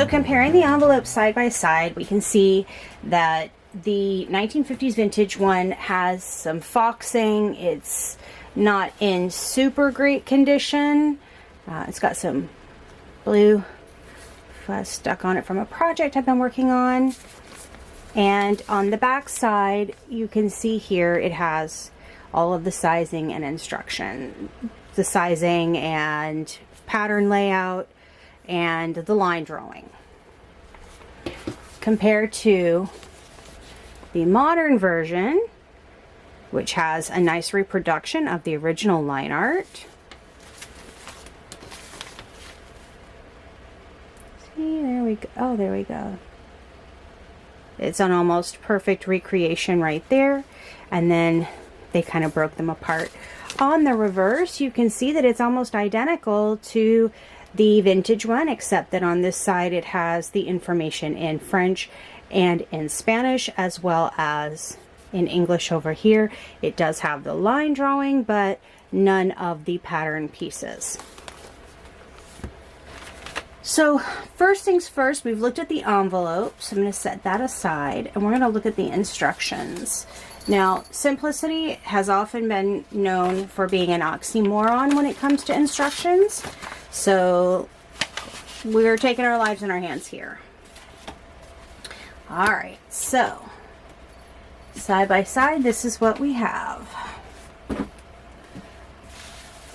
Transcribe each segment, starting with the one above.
comparing the envelopes side by side, we can see that the 1950s vintage one has some foxing. It's not in super great condition. It's got some blue fuzz stuck on it from a project I've been working on. And on the back side, you can see here it has all of the sizing and instruction. The sizing and pattern layout and the line drawing. Compared to the modern version, which has a nice reproduction of the original line art. See, there we go. Oh, there we go. It's an almost perfect recreation right there. And then they kind of broke them apart. On the reverse, you can see that it's almost identical to the vintage one, except that on this side it has the information in French and in Spanish, as well as in English over here. It does have the line drawing, but none of the pattern pieces. So first things first, we've looked at the envelopes. I'm going to set that aside, and we're going to look at the instructions. Now, simplicity has often been known for being an oxymoron when it comes to instructions. So we're taking our lives in our hands here. All right, so side by side, this is what we have. Get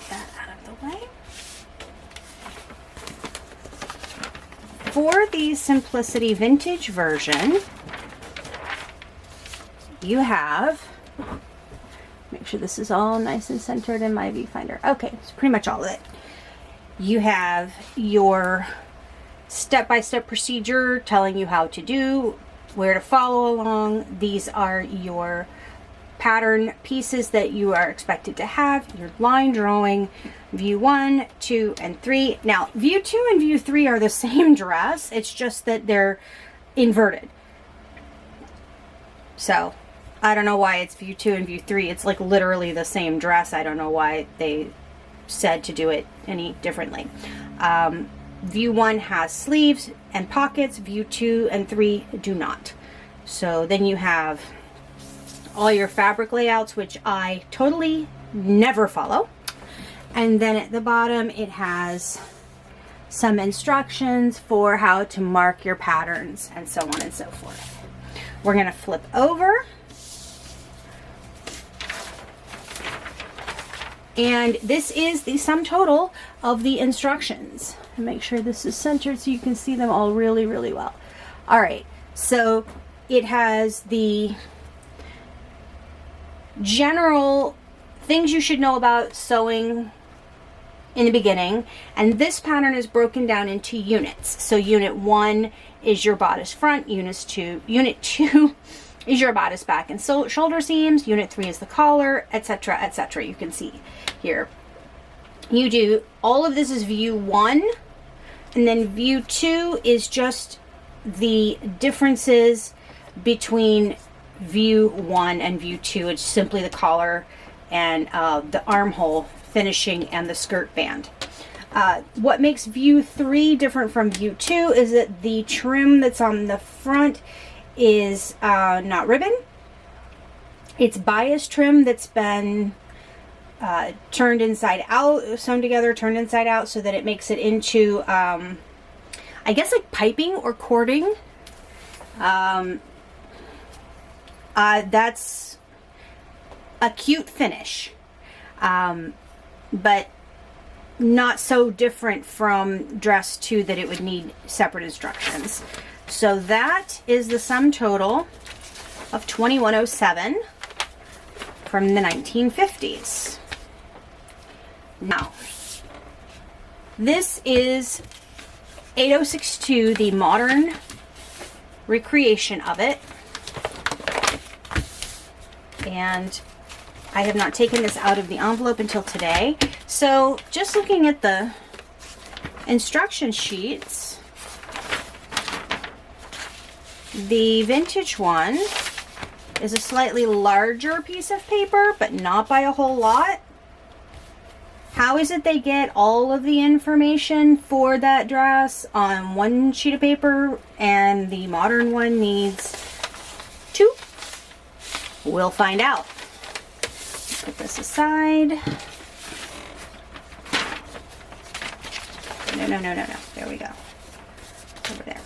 that out of the way. For the Simplicity Vintage version, you have, make sure this is all nice and centered in my viewfinder. Okay, it's pretty much all of it. You have your step-by-step procedure telling you how to do, where to follow along. These are your pattern pieces that you are expected to have, your line drawing, view 1, 2, and 3. Now, view 2 and view 3 are the same dress. It's just that they're inverted. So, I don't know why it's view 2 and view 3. It's like literally the same dress. I don't know why they said to do it any differently. View 1 has sleeves and pockets. View 2 and 3 do not. So then you have all your fabric layouts, which I totally never follow. And then at the bottom, it has some instructions for how to mark your patterns and so on and so forth. We're going to flip over. And this is the sum total of the instructions. And make sure this is centered so you can see them all really, really well. All right, so it has the general things you should know about sewing in the beginning, and this pattern is broken down into units. So unit 1 is your bodice front, unit 2 is your bodice back and shoulder seams, unit 3 is the collar, etc., etc. You can see here. You do all of this is view 1, and then view 2 is just the differences between view 1 and view 2. It's simply the collar and the armhole finishing and the skirt band. What makes view 3 different from view 2 is that the trim that's on the front is not ribbon. It's bias trim that's been turned inside out, sewn together, turned inside out, so that it makes it into I guess like piping or cording. That's a cute finish, but not so different from dress 2 that it would need separate instructions. So that is the sum total of 2107 from the 1950s. Now, this is 8062, the modern recreation of it. And I have not taken this out of the envelope until today. So just looking at the instruction sheets, the vintage one is a slightly larger piece of paper, but not by a whole lot. How is it they get all of the information for that dress on one sheet of paper and the modern one needs 2? We'll find out. Put this aside. No. There we go. Over there.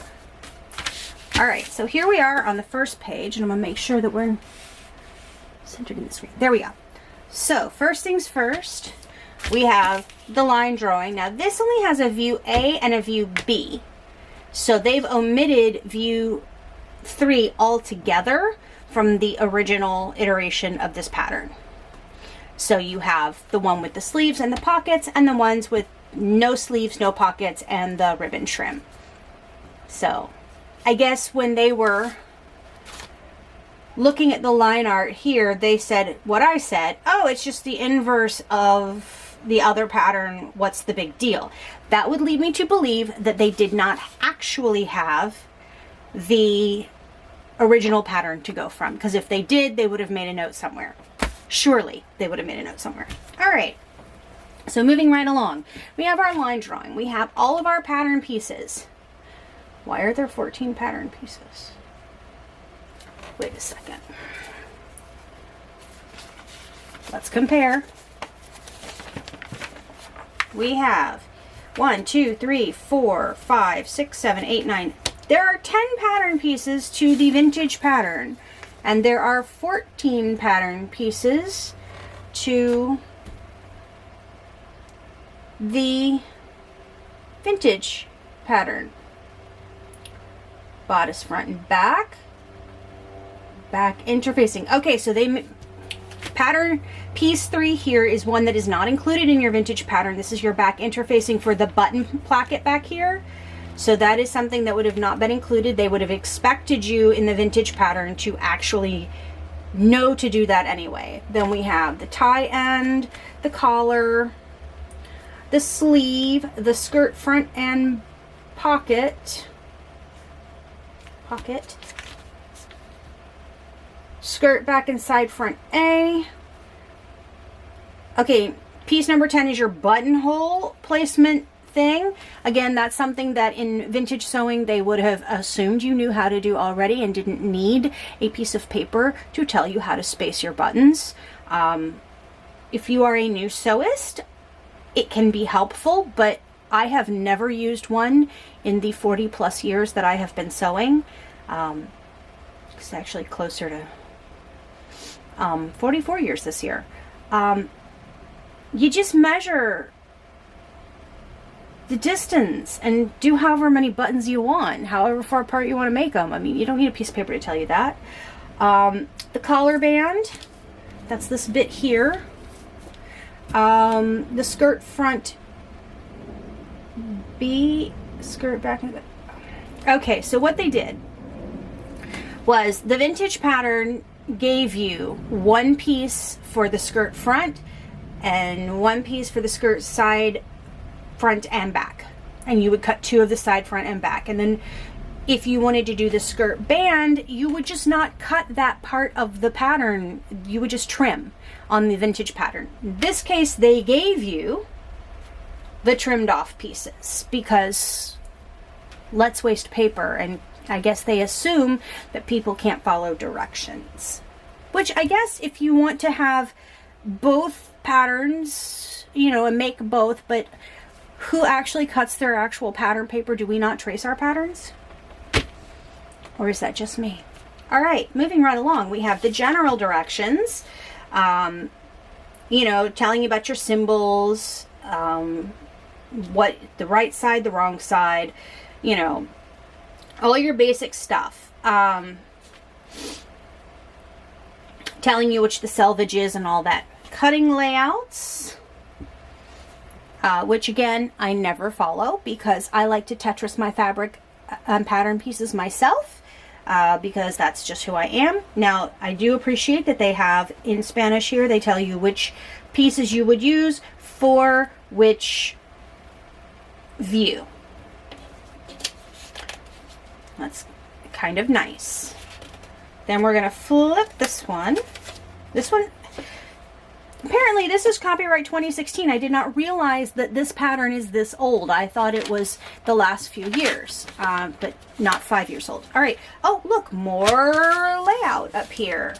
All right, so here we are on the first page, and I'm gonna make sure that we're centered in the screen. There we go. So first things first, we have the line drawing. Now this only has a view A and a view B. So they've omitted view 3 altogether from the original iteration of this pattern. So you have the one with the sleeves and the pockets, and the ones with no sleeves, no pockets, and the ribbon trim. So I guess when they were looking at the line art here, they said what I said, oh, it's just the inverse of the other pattern, what's the big deal? That would lead me to believe that they did not actually have the original pattern to go from, because if they did, they would have made a note somewhere. Surely they would have made a note somewhere. All right, so moving right along, we have our line drawing. We have all of our pattern pieces. Why are there 14 pattern pieces? Wait a second. Let's compare. We have 1, 2, 3, 4, 5, 6, 7, 8, 9. There are 10 pattern pieces to the vintage pattern, and there are 14 pattern pieces to the vintage pattern. Bodice front and back interfacing. Okay, so they pattern piece 3 here is one that is not included in your vintage pattern. This is your back interfacing for the button placket back here. So that is something that would have not been included. They would have expected you in the vintage pattern to actually know to do that anyway. Then we have the tie end, the collar, the sleeve, the skirt front and pocket, skirt back and side front A. Okay, piece number 10 is your buttonhole placement thing. Again, that's something that in vintage sewing they would have assumed you knew how to do already and didn't need a piece of paper to tell you how to space your buttons. If you are a new sewist, it can be helpful, but I have never used one in the 40 plus years that I have been sewing. It's actually closer to 44 years this year. You just measure the distance and do however many buttons you want, however far apart you want to make them. I mean, you don't need a piece of paper to tell you that. The collar band, that's this bit here. The skirt front B, skirt back. Okay, so what they did was the vintage pattern gave you one piece for the skirt front and one piece for the skirt side, front and back, and you would cut 2 of the side, front and back. And then if you wanted to do the skirt band, you would just not cut that part of the pattern, you would just trim on the vintage pattern. In this case, they gave you the trimmed off pieces because let's waste paper, and I guess they assume that people can't follow directions. Which I guess if you want to have both patterns, you know, and make both, but who actually cuts their actual pattern paper? Do we not trace our patterns? Or is that just me? All right, moving right along, we have the general directions, you know, telling you about your symbols, what the right side, the wrong side, you know, all your basic stuff. Telling you which the selvage is and all that. Cutting layouts, which again, I never follow because I like to Tetris my fabric and pattern pieces myself, because that's just who I am. Now, I do appreciate that they have in Spanish here, they tell you which pieces you would use for which view. That's kind of nice. Then we're going to flip this one. This one, apparently this is copyright 2016. I did not realize that this pattern is this old. I thought it was the last few years, but not 5 years old. All right. Oh, look, more layout up here.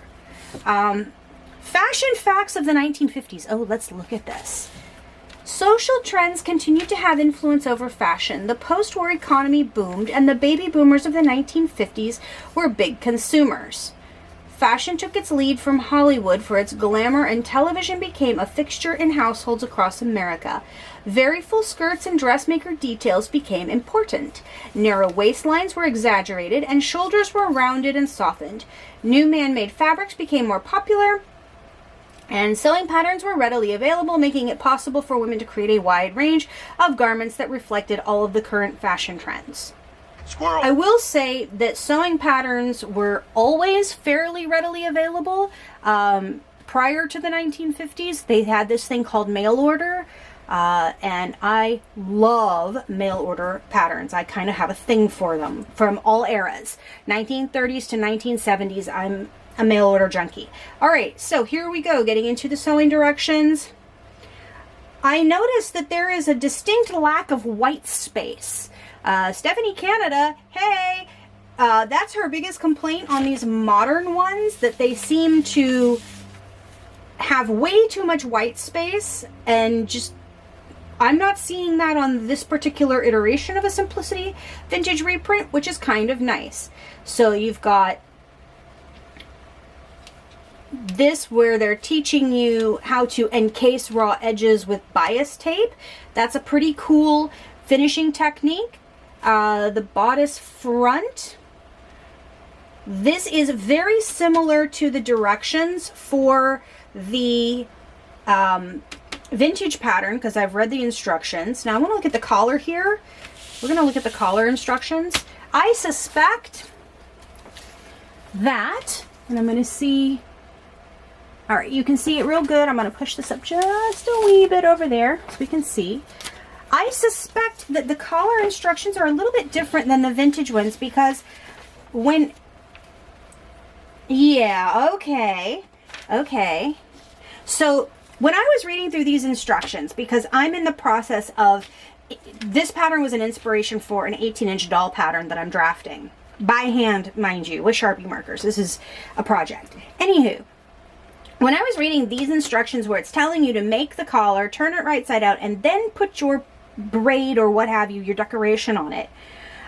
Fashion facts of the 1950s. Oh, let's look at this. Social trends continued to have influence over fashion. The post-war economy boomed, and the baby boomers of the 1950s were big consumers. Fashion took its lead from Hollywood for its glamour, and television became a fixture in households across America. Very full skirts and dressmaker details became important. Narrow waistlines were exaggerated, and shoulders were rounded and softened. New man-made fabrics became more popular, and sewing patterns were readily available, making it possible for women to create a wide range of garments that reflected all of the current fashion trends. Squirrel. I will say that sewing patterns were always fairly readily available. Prior to the 1950s, they had this thing called mail order, and I love mail order patterns. I kind of have a thing for them from all eras. 1930s to 1970s, I'm a mail order junkie. All right, so here we go, getting into the sewing directions. I noticed that there is a distinct lack of white space. Stephanie Canada, hey, that's her biggest complaint on these modern ones, that they seem to have way too much white space, and just, I'm not seeing that on this particular iteration of a Simplicity Vintage reprint, which is kind of nice. So you've got this where they're teaching you how to encase raw edges with bias tape. That's a pretty cool finishing technique. The bodice front, this is very similar to the directions for the vintage pattern, because I've read the instructions. Now I want to look at the collar here. We're going to look at the collar instructions. I suspect that, and I'm going to see. All right, you can see it real good. I'm going to push this up just a wee bit over there so we can see. I suspect that the collar instructions are a little bit different than the vintage ones, because when, yeah, okay. So when I was reading through these instructions, because I'm in the process of, this pattern was an inspiration for an 18-inch doll pattern that I'm drafting. By hand, mind you, with Sharpie markers. This is a project. Anywho, when I was reading these instructions where it's telling you to make the collar, turn it right side out, and then put your braid or what have you, your decoration on it,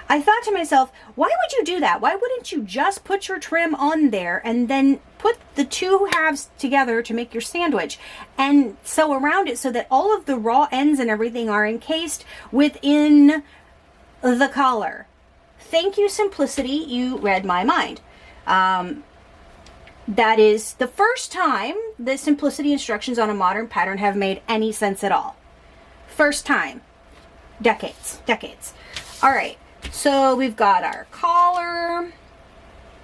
I thought to myself, why would you do that? Why wouldn't you just put your trim on there and then put the two halves together to make your sandwich and sew around it so that all of the raw ends and everything are encased within the collar? Thank you, Simplicity. You read my mind. That is the first time the Simplicity instructions on a modern pattern have made any sense at all. First time. Decades. All right. So we've got our collar,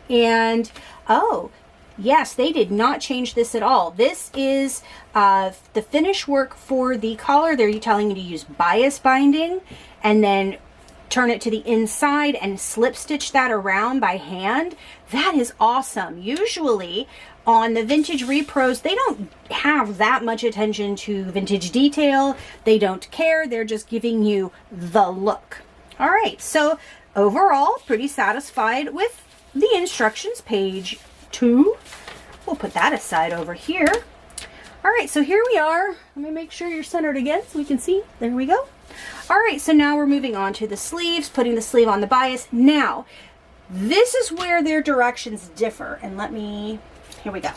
and oh, yes, they did not change this at all. This is the finish work for the collar. They're telling you to use bias binding and then turn it to the inside and slip stitch that around by hand. That is awesome. Usually on the vintage repros, they don't have that much attention to vintage detail. They don't care. They're just giving you the look. All right, so overall, pretty satisfied with the instructions, page 2. We'll put that aside over here. All right, so here we are. Let me make sure you're centered again so we can see. There we go. All right, so now we're moving on to the sleeves, putting the sleeve on the bias. Now, this is where their directions differ. And here we go.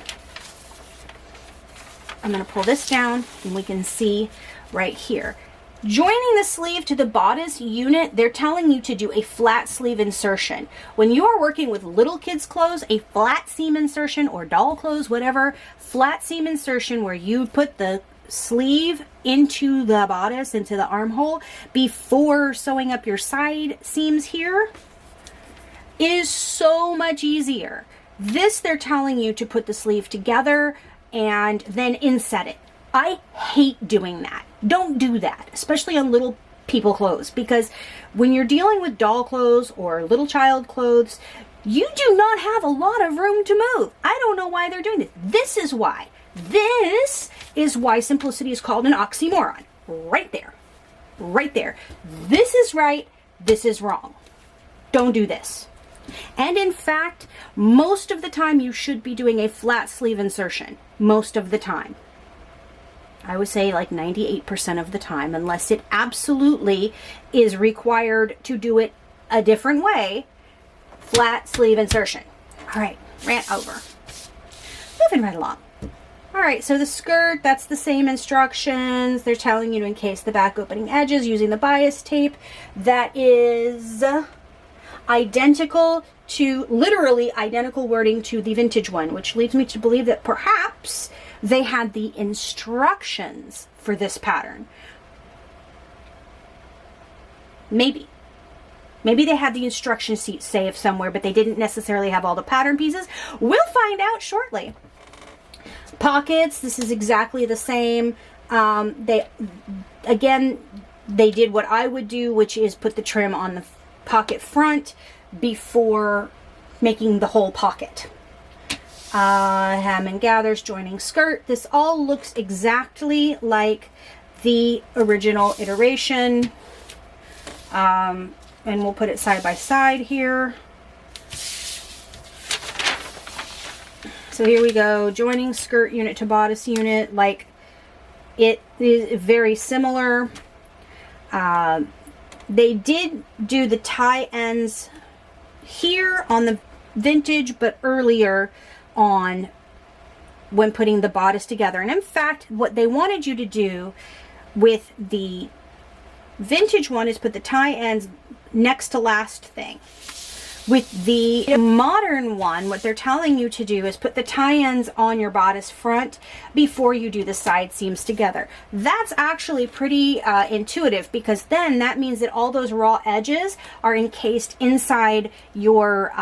I'm gonna pull this down and we can see right here. Joining the sleeve to the bodice unit, they're telling you to do a flat sleeve insertion. When you are working with little kids' clothes, a flat seam insertion, or doll clothes, whatever, flat seam insertion where you put the sleeve into the bodice, into the armhole, before sewing up your side seams here, is so much easier. This, they're telling you to put the sleeve together and then inset it. I hate doing that. Don't do that, especially on little people clothes, because when you're dealing with doll clothes or little child clothes, you do not have a lot of room to move. I don't know why they're doing this. This is why. This is why simplicity is called an oxymoron. Right there. Right there. This is right. This is wrong. Don't do this. And in fact, most of the time you should be doing a flat sleeve insertion. Most of the time. I would say like 98% of the time, unless it absolutely is required to do it a different way. Flat sleeve insertion. All right, rant over. Moving right along. All right, so the skirt, that's the same instructions. They're telling you to encase the back opening edges using the bias tape. That is identical to, literally identical wording to the vintage one, which leads me to believe that perhaps they had the instructions for this pattern. Maybe. Maybe they had the instruction sheet saved somewhere, but they didn't necessarily have all the pattern pieces. We'll find out shortly. Pockets, this is exactly the same. They did what I would do, which is put the trim on the pocket front before making the whole pocket. Hem and gathers, joining skirt. This all looks exactly like the original iteration. And we'll put it side by side here. So here we go, joining skirt unit to bodice unit. Like, it is very similar. They did do the tie ends here on the vintage, but earlier on when putting the bodice together. And in fact, what they wanted you to do with the vintage one is put the tie ends next to last thing. With the modern one, what they're telling you to do is put the tie ends on your bodice front before you do the side seams together. That's actually pretty intuitive, because then that means that all those raw edges are encased inside your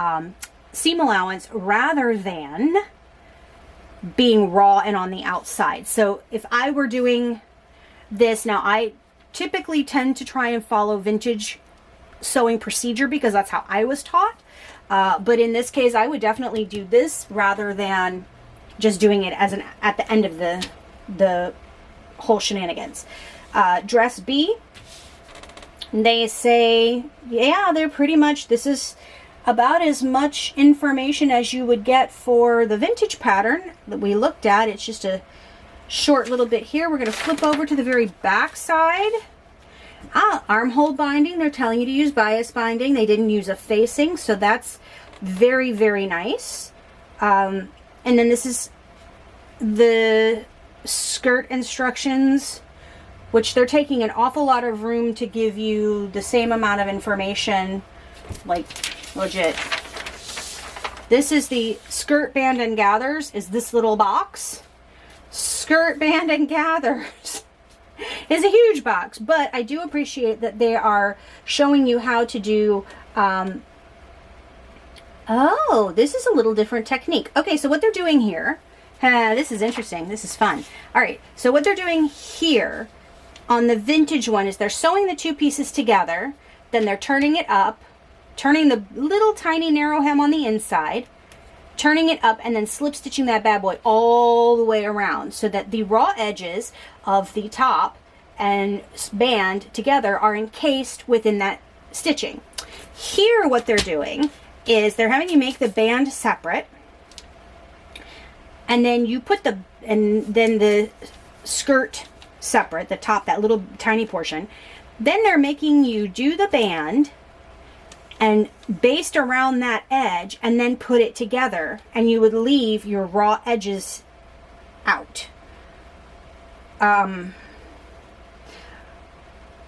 seam allowance rather than being raw and on the outside. So if I were doing this, now I typically tend to try and follow vintage sewing procedure because that's how I was taught. But in this case, I would definitely do this rather than just doing it as at the end of the whole shenanigans. Dress B, they say, yeah, they're pretty much, this is about as much information as you would get for the vintage pattern that we looked at. It's just a short little bit here. We're going to flip over to the very back side. Armhole binding, they're telling you to use bias binding. They didn't use a facing, so that's very, very nice. And then this is the skirt instructions, which they're taking an awful lot of room to give you the same amount of information, like legit. This is the skirt band and gathers, is this little box. Skirt band and gathers is a huge box, but I do appreciate that they are showing you how to do, oh, this is a little different technique. Okay, so what they're doing here, this is interesting, this is fun. All right, so what they're doing here on the vintage one is they're sewing the two pieces together, then they're turning it up, turning the little tiny narrow hem on the inside, turning it up, and then slip stitching that bad boy all the way around so that the raw edges of the top and band together are encased within that stitching. Here what they're doing is they're having you make the band separate, and then you put the skirt separate, the top, that little tiny portion. Then they're making you do the band and baste around that edge and then put it together, and you would leave your raw edges out.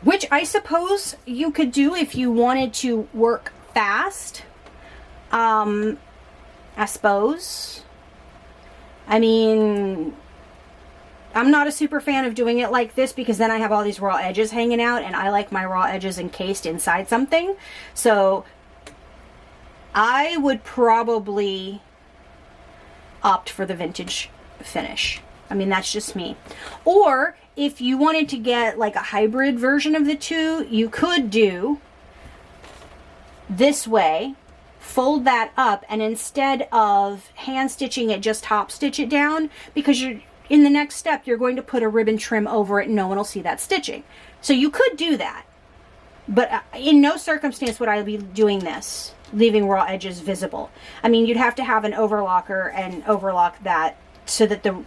Which I suppose you could do if you wanted to work fast. I suppose. I mean, I'm not a super fan of doing it like this because then I have all these raw edges hanging out, and I like my raw edges encased inside something. So I would probably opt for the vintage finish. I mean, that's just me. Or if you wanted to get like a hybrid version of the two, you could do this way, fold that up, and instead of hand stitching it, just top stitch it down, because in the next step, you're going to put a ribbon trim over it and no one will see that stitching. So you could do that, but in no circumstance would I be doing this, leaving raw edges visible. I mean, you'd have to have an overlocker and overlock that so that the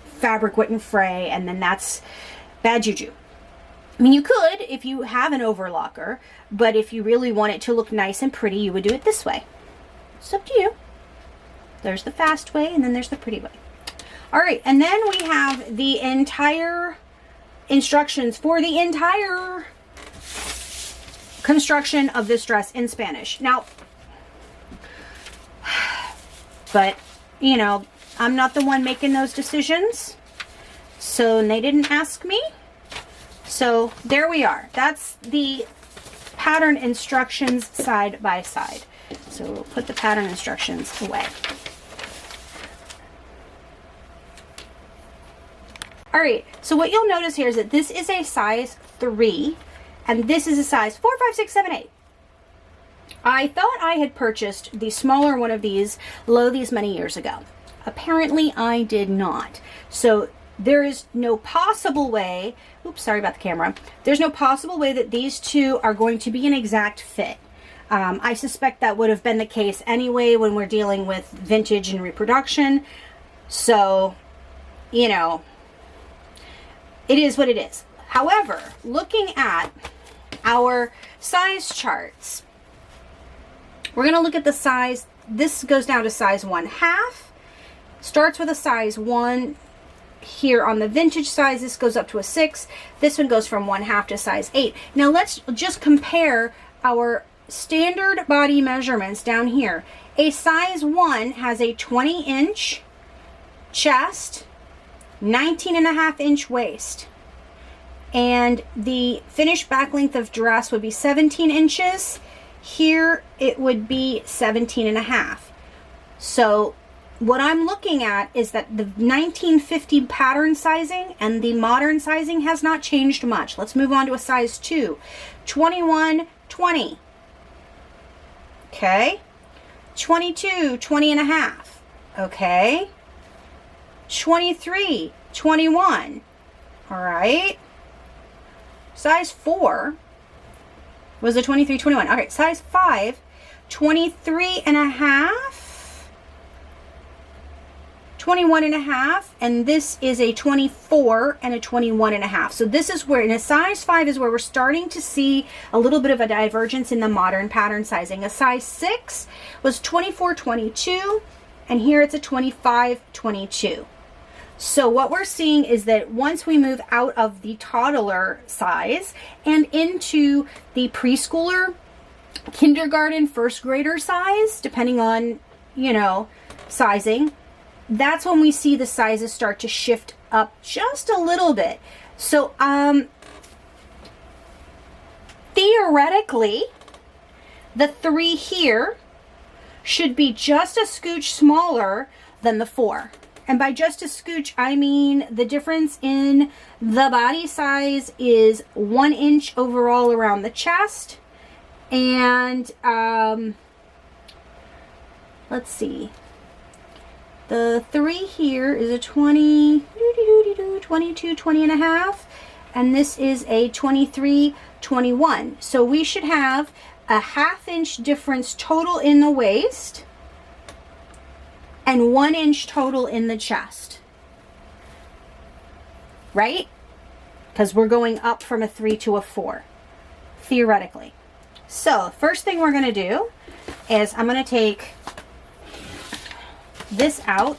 fabric wouldn't fray, and then that's bad juju. I mean, you could if you have an overlocker, but if you really want it to look nice and pretty, you would do it this way. It's up to you. There's the fast way, and then there's the pretty way. All right, and then we have the entire instructions for the entire construction of this dress in Spanish. Now, but, you know, I'm not the one making those decisions, so they didn't ask me. So there we are. That's the pattern instructions side by side. So we'll put the pattern instructions away. All right, so what you'll notice here is that this is a size 3, and this is a size 4, 5, 6, 7, 8. I thought I had purchased the smaller one of these many years ago. Apparently I did not. So there is no possible way, oops, sorry about the camera. There's no possible way that these two are going to be an exact fit. I suspect that would have been the case anyway when we're dealing with vintage and reproduction. So, you know, it is what it is. However, looking at our size charts, we're going to look at the size. This goes down to size 1/2. Starts with a size 1. Here on the vintage size, this goes up to a 6. This one goes from 1/2 to size 8. Now let's just compare our standard body measurements down here. A size 1 has a 20-inch chest, 19.5-inch waist, and the finished back length of dress would be 17 inches. Here it would be 17.5. So what I'm looking at is that the 1950 pattern sizing and the modern sizing has not changed much. Let's move on to a size 2. 21, 20. Okay. 22, 20.5. Okay. 23, 21. All right. Size 4 was a 23, 21. All right. Size 5, 23.5. 21.5, and this is a 24 and a 21.5. So this is where, in a size 5 is where we're starting to see a little bit of a divergence in the modern pattern sizing. A size 6 was 24, 22, and here it's a 25, 22. So what we're seeing is that once we move out of the toddler size and into the preschooler, kindergarten, first grader size, depending on, you know, sizing, that's when we see the sizes start to shift up just a little bit. So theoretically, the 3 here should be just a scooch smaller than the 4. And by just a scooch, I mean the difference in the body size is 1 inch overall around the chest. And let's see. The 3 here is a 20, 22, 20.5, and this is a 23, 21. So we should have a 1/2 inch difference total in the waist and 1 inch total in the chest. Right? Because we're going up from a 3 to a 4, theoretically. So first thing we're going to do is I'm going to take this out,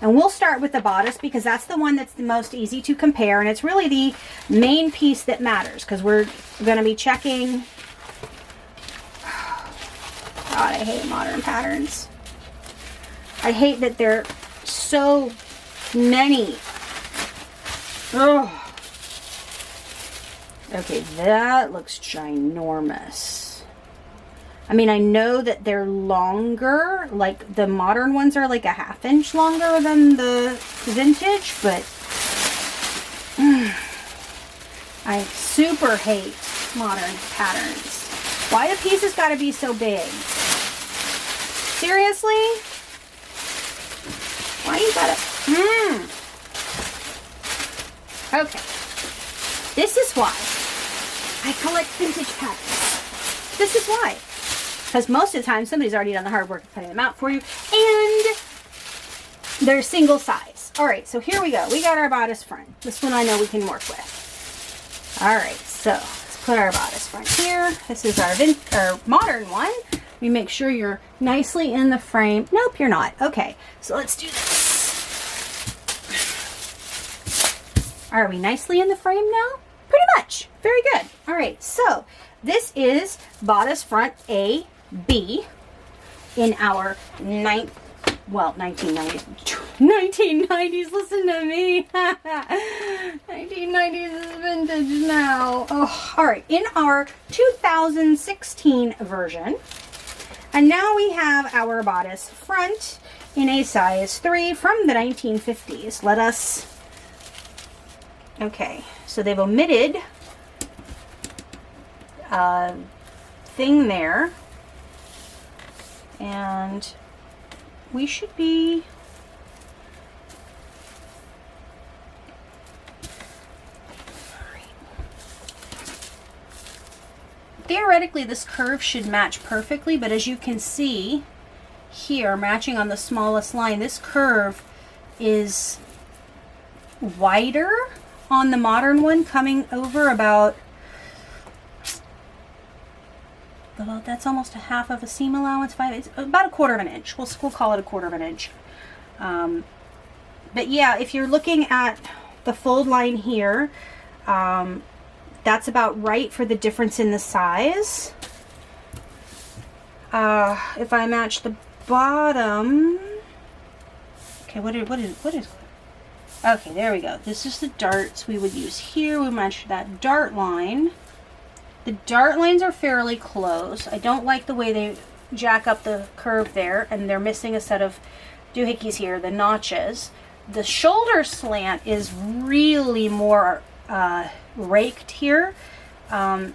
and we'll start with the bodice because that's the one that's the most easy to compare, and it's really the main piece that matters because we're going to be checking. God, I hate modern patterns. I hate that there are so many. Ugh. Okay, that looks ginormous. I mean, I know that they're longer, like the modern ones are like a 1/2 inch longer than the vintage, but I super hate modern patterns. Why the pieces gotta be so big? Seriously? Why you gotta, Okay. This is why I collect vintage patterns. This is why. Because most of the time, somebody's already done the hard work of cutting them out for you. And they're single size. All right, so here we go. We got our bodice front. This one I know we can work with. All right, so let's put our bodice front here. This is our modern one. We make sure you're nicely in the frame. Nope, you're not. Okay, so let's do this. Are we nicely in the frame now? Pretty much. Very good. All right, so this is bodice front A, B in our 1990s. 1990s, listen to me. 1990s is vintage now. Oh, all right, in our 2016 version. And now we have our bodice front in a size 3 from the 1950s. Let us, okay, so they've omitted a thing there. And we should be, theoretically this curve should match perfectly, but as you can see here, matching on the smallest line, this curve is wider on the modern one, coming over about, that's almost a half of a seam allowance. It's about 1/4 of an inch. We'll call it 1/4 of an inch. But yeah, if you're looking at the fold line here, that's about right for the difference in the size. If I match the bottom, okay, what is? Okay, there we go. This is the darts we would use here. We match that dart line. The dart lines are fairly close. I don't like the way they jack up the curve there, and they're missing a set of doohickeys here, the notches. The shoulder slant is really more raked here, and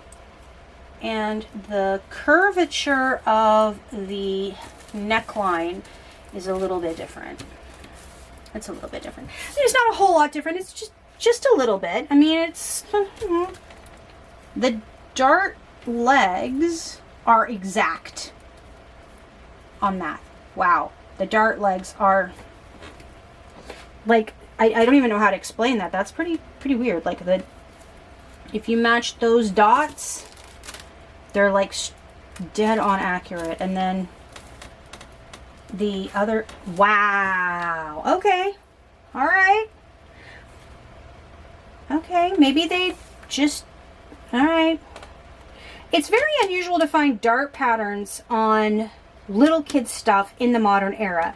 the curvature of the neckline is a little bit different. It's a little bit different. It's not a whole lot different. It's just a little bit. I mean, it's the dart legs are exact on that. Wow, the dart legs are like, I don't even know how to explain that. That's pretty weird. Like, if you match those dots, they're like dead on accurate. And then the other, wow, okay, all right, okay, maybe they just, all right. It's very unusual to find dart patterns on little kids stuff in the modern era,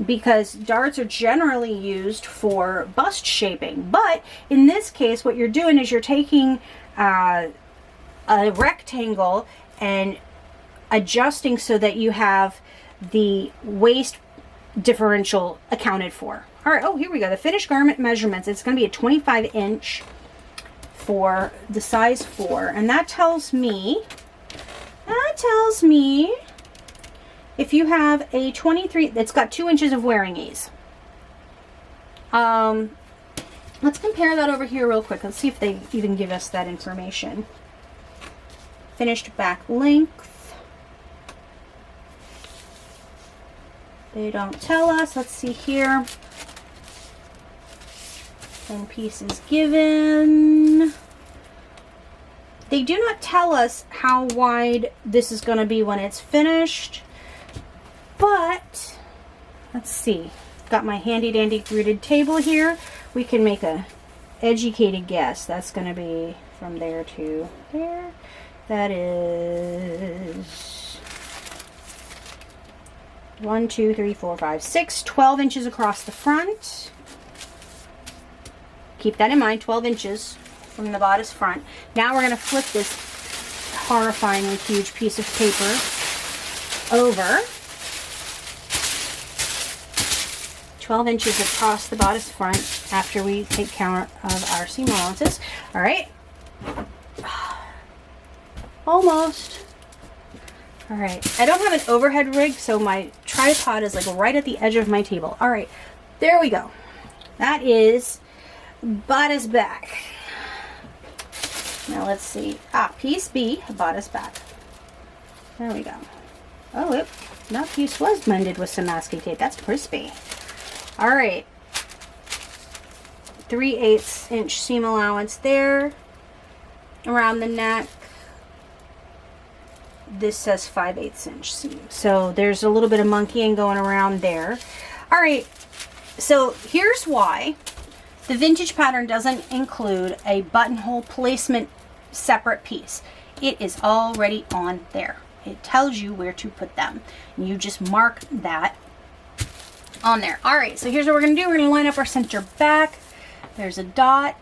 because darts are generally used for bust shaping. But in this case, what you're doing is you're taking a rectangle and adjusting so that you have the waist differential accounted for. All right, oh, here we go. The finished garment measurements. It's going to be a 25-inch for the size 4, and that tells me if you have a 23, it's got 2 inches of wearing ease. Let's compare that over here real quick. Let's see if they even give us that information. Finished back length. They don't tell us. Let's see here. 10 pieces given. They do not tell us how wide this is going to be when it's finished, but let's see. Got my handy dandy gridded table here. We can make a educated guess. That's going to be from there to there. That is 1, 2, 3, 4, 5, 6, 12 inches across the front. Keep that in mind, 12 inches from the bodice front. Now we're going to flip this horrifyingly huge piece of paper over. 12 inches across the bodice front after we take count of our seam allowances. All right. Almost. All right. I don't have an overhead rig, so my tripod is like right at the edge of my table. All right. There we go. That is bodice back. Now let's see. Piece B, bodice back. There we go. Oh, that piece was blended with some masking tape. That's crispy. All right. 3/8 inch seam allowance there around the neck. This says 5/8 inch seam. So there's a little bit of monkeying going around there. All right. So here's why the vintage pattern doesn't include a buttonhole placement separate piece. It is already on there. It tells you where to put them. And you just mark that on there. All right, so here's what we're gonna do. We're gonna line up our center back. There's a dot,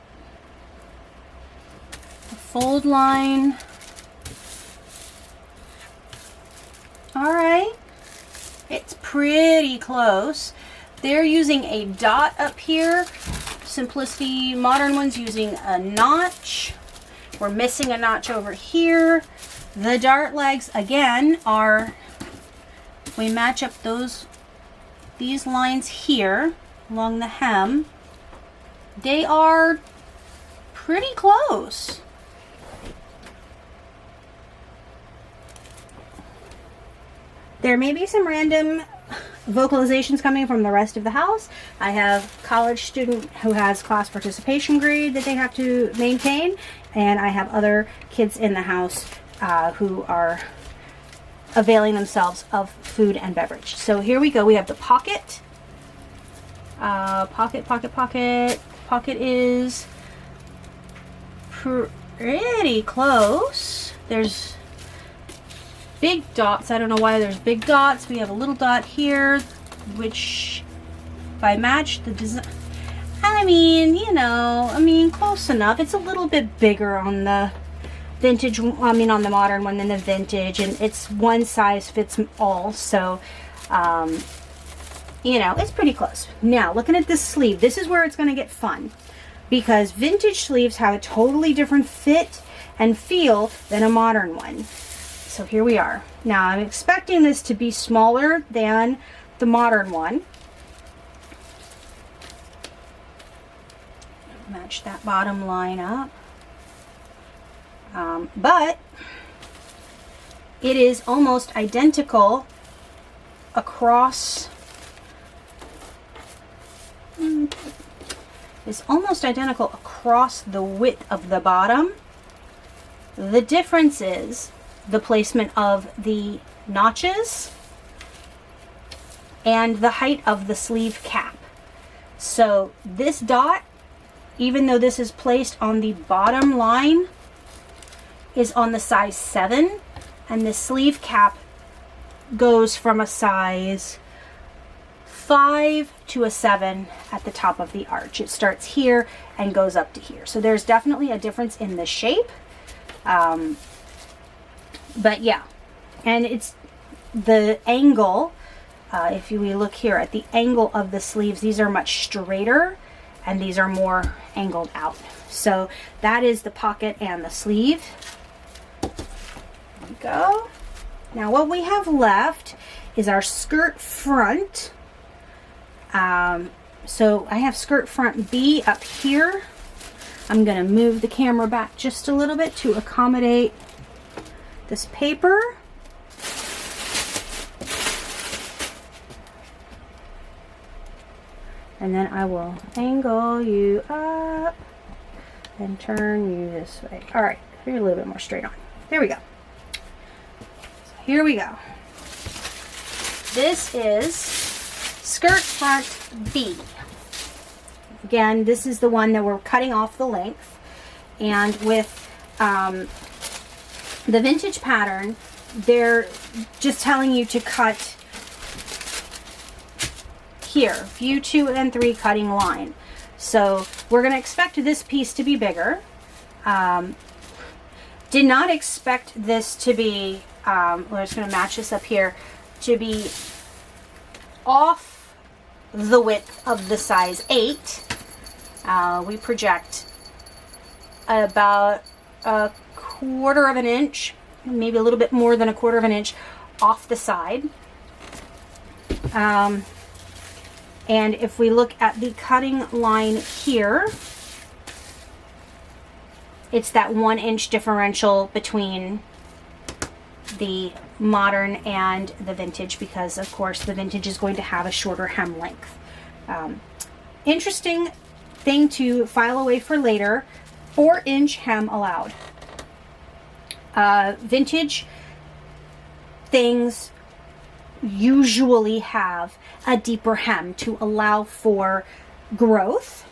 a fold line. All right, it's pretty close. They're using a dot up here. Simplicity Modern one's using a notch. We're missing a notch over here. The dart legs again are, we match up these lines here along the hem. They are pretty close. There may be some random vocalizations coming from the rest of the house. I have a college student who has class participation grade that they have to maintain, and I have other kids in the house who are availing themselves of food and beverage. So here we go. We have the pocket. Pocket is pretty close. There's big dots. I don't know why there's big dots. We have a little dot here, which if I match the design, I mean, close enough. It's a little bit bigger on the vintage, on the modern one than the vintage, and it's one size fits all. So, it's pretty close. Now, looking at this sleeve, this is where it's going to get fun, because vintage sleeves have a totally different fit and feel than a modern one. So here we are. Now I'm expecting this to be smaller than the modern one. Match that bottom line up. But it is almost identical across. It's almost identical across the width of the bottom. The difference is the placement of the notches and the height of the sleeve cap. So this dot, even though this is placed on the bottom line, is on the size 7, and the sleeve cap goes from a size 5 to a 7 at the top of the arch. It starts here and goes up to here. So there's definitely a difference in the shape. But yeah, and it's the angle, if we look here at the angle of the sleeves, these are much straighter and these are more angled out. So that is the pocket and the sleeve. There we go. Now what we have left is our skirt front. So I have skirt front B up here. I'm going to move the camera back just a little bit to accommodate this paper. And then I will angle you up and turn you this way. All right, you're a little bit more straight on. There we go. So here we go. This is skirt front B. Again, this is the one that we're cutting off the length. And with the vintage pattern, they're just telling you to cut here, view 2 and 3 cutting line. So we're going to expect this piece to be bigger. Did not expect this to be, we're just going to match this up here, to be off the width of the size 8. We project about a 1/4 of an inch, maybe a little bit more than a 1/4 of an inch off the side. And if we look at the cutting line here, it's that 1 inch differential between the modern and the vintage, because of course the vintage is going to have a shorter hem length. Interesting thing to file away for later, 4-inch hem allowed. Vintage things usually have a deeper hem to allow for growth.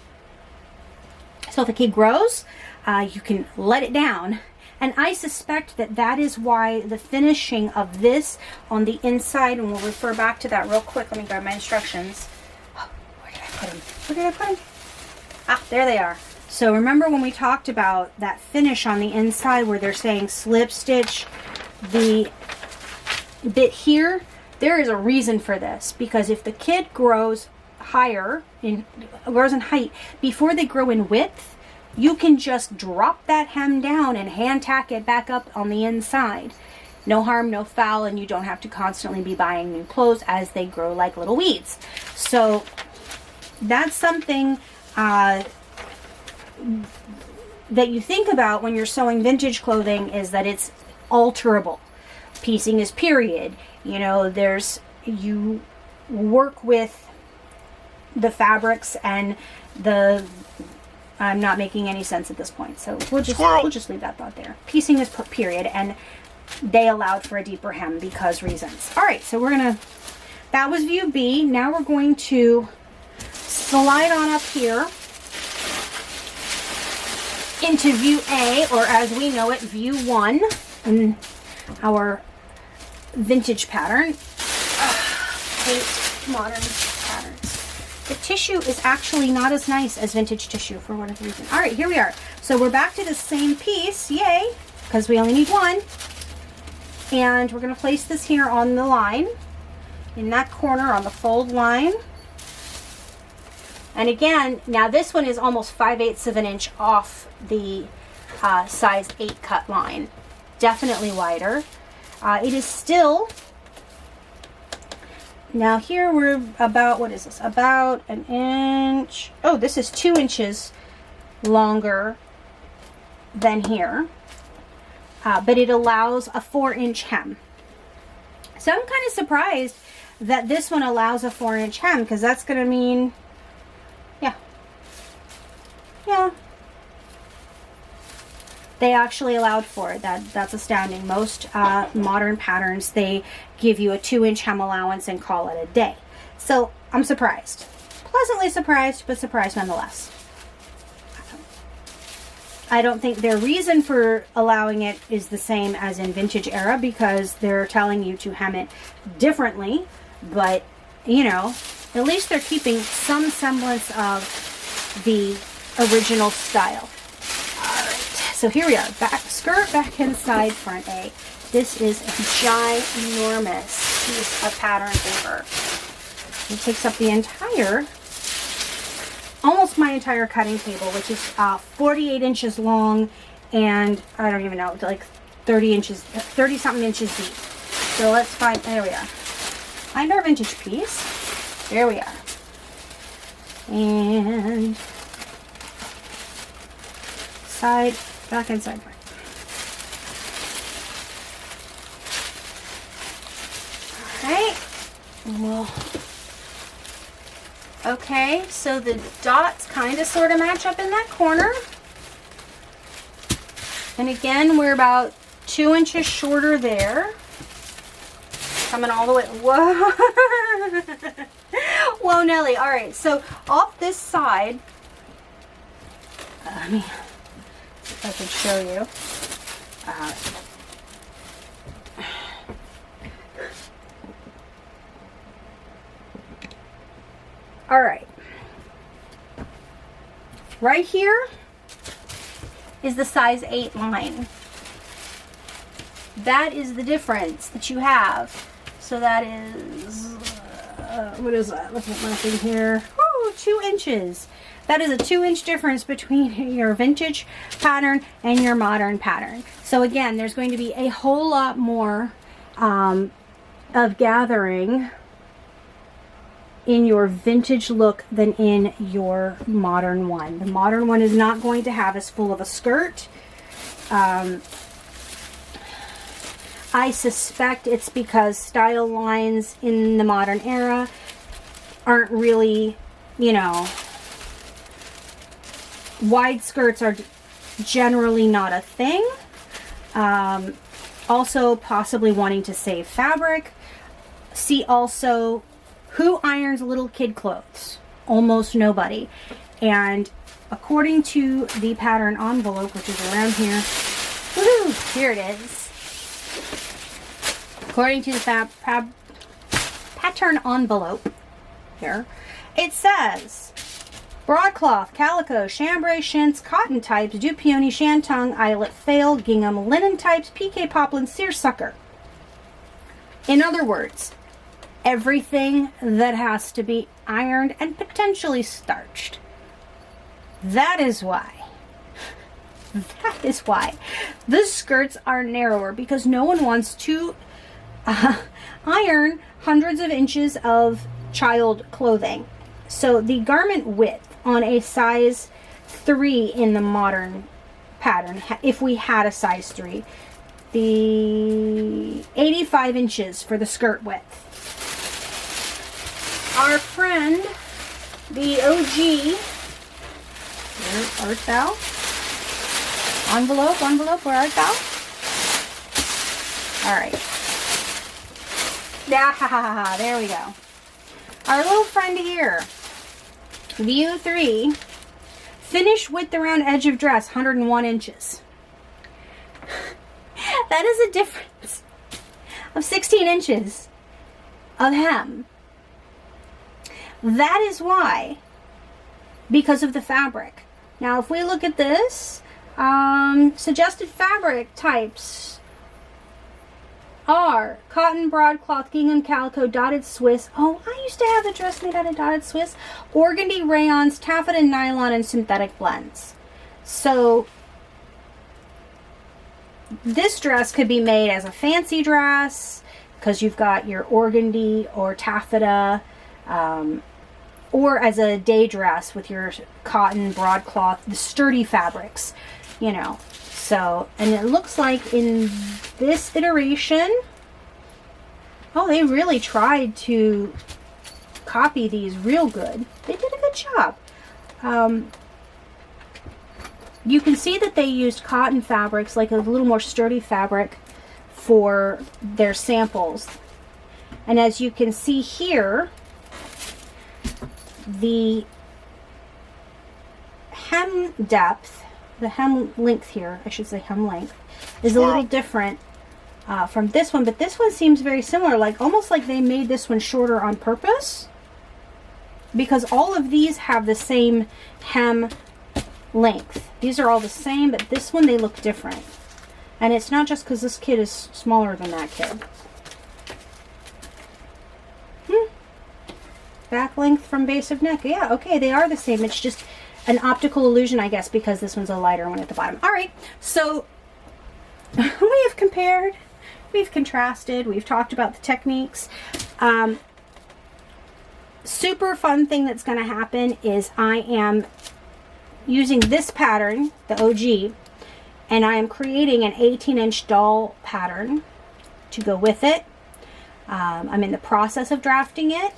So if a kid grows, you can let it down. And I suspect that that is why the finishing of this on the inside, and we'll refer back to that real quick. Let me grab my instructions. Oh, where did I put them? Where did I put them? Ah, there they are. So remember when we talked about that finish on the inside where they're saying slip stitch the bit here? There is a reason for this, because if the kid grows in height before they grow in width, you can just drop that hem down and hand tack it back up on the inside. No harm, no foul, and you don't have to constantly be buying new clothes as they grow like little weeds. So that's something that you think about when you're sewing vintage clothing, is that it's alterable. Piecing is period. You know, you work with the fabrics and I'm not making any sense at this point, so we'll just leave that thought there. Piecing is period, and they allowed for a deeper hem because reasons. All right, so that was view B. Now we're going to slide on up here into view A, or as we know it, view 1, in our vintage pattern. Hate modern patterns. The tissue is actually not as nice as vintage tissue for whatever reason. All right, here we are. So we're back to the same piece, yay, because we only need one. And we're going to place this here on the line, in that corner on the fold line. And again, now this one is almost 5/8 of an inch off the size 8 cut line. Definitely wider. It is still... Now here we're about, what is this? About an inch. Oh, this is 2 inches longer than here. But it allows a 4-inch hem. So I'm kind of surprised that this one allows a 4-inch hem, because that's going to mean, yeah. They actually allowed for it. That's astounding. Most modern patterns, they give you a 2-inch hem allowance and call it a day. So I'm surprised. Pleasantly surprised, but surprised nonetheless. I don't think their reason for allowing it is the same as in vintage era, because they're telling you to hem it differently. But, you know, at least they're keeping some semblance of the original style. So here we are, back skirt, back inside, front A. This is a ginormous piece of pattern paper. It takes up the entire, almost my entire cutting table, which is 48 inches long, and I don't even know, like 30-something inches deep. So let's find, there we are. Find our vintage piece. There we are. And side, back inside front. Alright. Okay, so the dots kind of sort of match up in that corner. And again, we're about 2 inches shorter there. Coming all the way. Whoa. Whoa, Nelly. Alright, so off this side, let me see if I can show you. All right. Right here is the size 8 line. That is the difference that you have. So that is, what is that? Looking at my thing here. Ooh, 2 inches. That is a 2-inch difference between your vintage pattern and your modern pattern. So again, there's going to be a whole lot more of gathering in your vintage look than in your modern one. The modern one is not going to have as full of a skirt. I suspect it's because style lines in the modern era aren't really, you know, wide skirts are generally not a thing. Also possibly wanting to save fabric. See also, who irons little kid clothes? Almost nobody. And according to the pattern envelope, which is around here, woohoo, here it is. According to the pattern envelope here, it says broadcloth, calico, chambray, chintz, cotton types, dupioni, shantung, eyelet, fail, gingham, linen types, piqué, poplin, seersucker. In other words, everything that has to be ironed and potentially starched. That is why the skirts are narrower, because no one wants to iron hundreds of inches of child clothing. So the garment width on a size 3 in the modern pattern, if we had a size 3, the 85 inches for the skirt width. Our friend, the OG, where art thou? Envelope, where art thou? Alright. Ah, there we go. Our little friend here, View 3, finish width around edge of dress, 101 inches. That is a difference of 16 inches of hem. That is why, because of the fabric. Now, if we look at this, suggested fabric types are cotton, broadcloth, gingham, calico, dotted Swiss. Oh, I used to have a dress made out of dotted Swiss. Organdy, rayons, taffeta, nylon, and synthetic blends. So this dress could be made as a fancy dress because you've got your organdy or taffeta, or as a day dress with your cotton, broadcloth, the sturdy fabrics, you know. So, and it looks like in this iteration, oh, they really tried to copy these real good. They did a good job. You can see that they used cotton fabrics, like a little more sturdy fabric, for their samples. And as you can see here, the hem depth, the hem length here, I should say hem length, is a little different from this one, but this one seems very similar, like almost like they made this one shorter on purpose, because all of these have the same hem length. These are all the same, but this one, they look different. And it's not just because this kid is smaller than that kid. Back length from base of neck. Yeah, okay, they are the same. It's just an optical illusion, I guess, because this one's a lighter one at the bottom. All right, so we have compared, we've contrasted, we've talked about the techniques. Super fun thing that's going to happen is I am using this pattern, the OG, and I am creating an 18-inch doll pattern to go with it. I'm in the process of drafting it,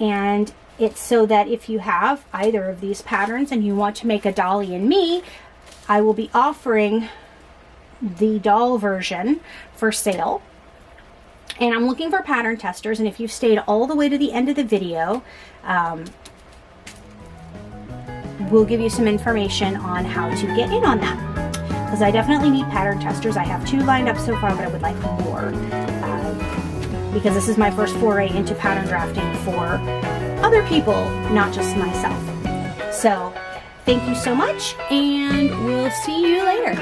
and it's so that if you have either of these patterns and you want to make a Dolly and Me, I will be offering the doll version for sale. And I'm looking for pattern testers, and if you've stayed all the way to the end of the video, we'll give you some information on how to get in on that, because I definitely need pattern testers. I have 2 lined up so far, but I would like more, because this is my first foray into pattern drafting for other people, not just myself. So thank you so much, and we'll see you later.